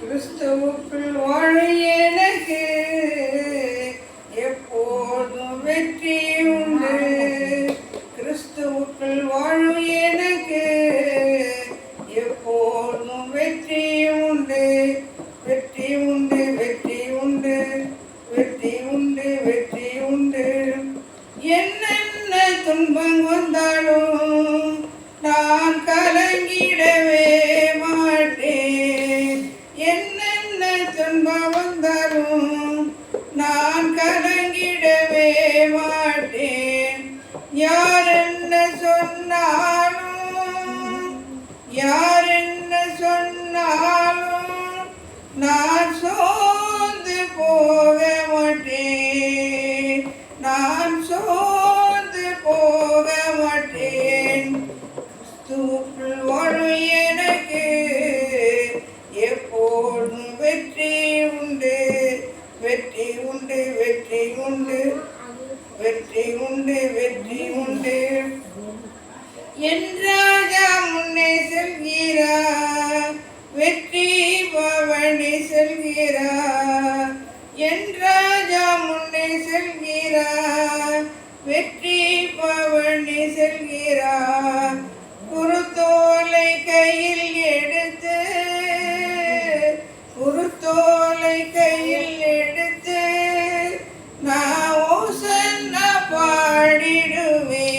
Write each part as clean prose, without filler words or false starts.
கிறிஸ்துவுக்குள் வாழும் எனக்கு எப்போதும் வெற்றி உண்டு. கிறிஸ்துவுக்குள் வாழும் எனக்கு எப்போதும் வெற்றி உண்டு. வெற்றி உண்டு, வெற்றி உண்டு, வெற்றி உண்டு, வெற்றி உண்டு. என்னென்ன துன்பம் வந்தாலும் நான் கலங்கிடவே மாட்டேன். என்னென்ன துன்பம் வந்தாலும் நான் கலங்கிடவே மாட்டேன். யார் என்ன சொன்னாலும், யார் என்ன சொன்னாலும் நான் சோர்ந்து போக மாட்டேன். நான் சோர்ந்து போக மாட்டேன். கிறிஸ்துவுக்குள் வாழும் எனக்கு எப்போதும் வெற்றி உண்டு. வெற்றி உண்டு, வெற்றி உண்டு, வெற்றி உண்டு, வெற்றி உண்டு. என் ராஜா முன்னே செல்கிறார், வெற்றி பவனி செல்கிறார். என் ராஜா முன்னே செல்கிறார், வெற்றி பவனி செல்கிறார். குருத்தோலை கையில் எடுத்து, குருத்தோலை கையில் எடுத்து நான் ஓசன்னா பாடிடுவேன்.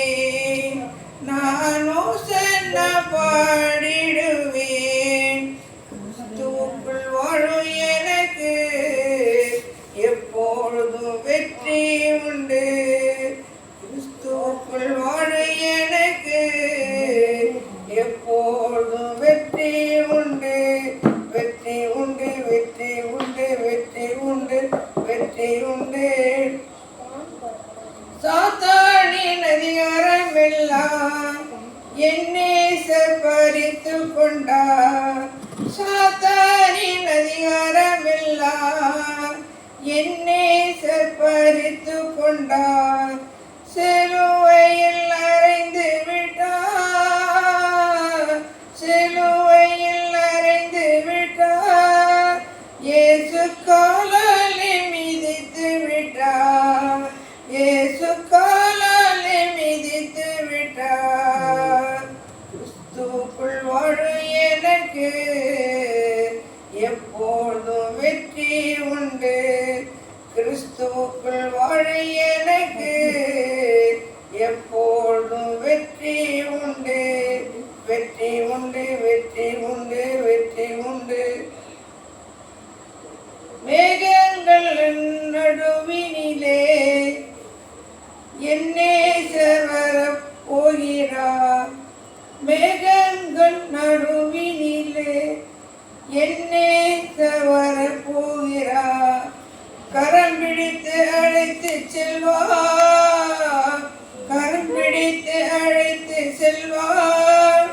நான் ஓசன்னா பாடிடுவேன். கிறிஸ்துவுக்குள் வாழும் எனக்கு எப்பொழுதும் வெற்றி உண்டு. கிறிஸ்துவுக்குள் வாழும் எனக்கு எப்பொழுதும் வெற்றி உண்டு. வெற்றி உண்டு, வெற்றி உண்டு, வெற்றி உண்டு, வெற்றி உண்டு. சாத்தானின் அதிகாரம் எல்லாம் என் நேசர் பறித்து கொண்டார். சாத்தானின் அதிகாரம் எல்லாம் என் நேசர் பறித்து கொண்டார். சிலுவையில் அறைந்து விட்டார், சிலுவையில் அறைந்து விட்டார். இயேசு காலாலே மிதித்து விட்டார், இயேசு காலாலே மிதித்து விட்டார். கிறிஸ்துவுக்குள் வாழும் எனக்கு எப்போதும் வெற்றி உண்டு. கிறிஸ்துவுக்குள் வாழும் எனக்கு எப்போதும் வெற்றி உண்டு. வெற்றி உண்டு, வெற்றி உண்டு, வெற்றி உண்டு. மேகங்கள் நடுவினிலே என் நேசர் வரப் போகிறார். மேகங்கள் நடுவினிலே என் நேசர் வரப் போகிறார். கரம் பிடித்து அழைத்து செல்வார், கரம் பிடித்து அழைத்து செல்வார்.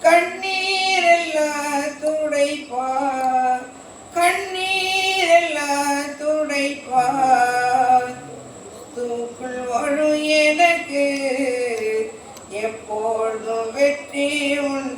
கண்ணீரெல்லாம் துடைப்பார், கண்ணீரெல்லாம் துடைப்பார். கிறிஸ்துவுக்குள் வாழும் எனக்கு எப்பொழுதும் வெற்றி உண்டு.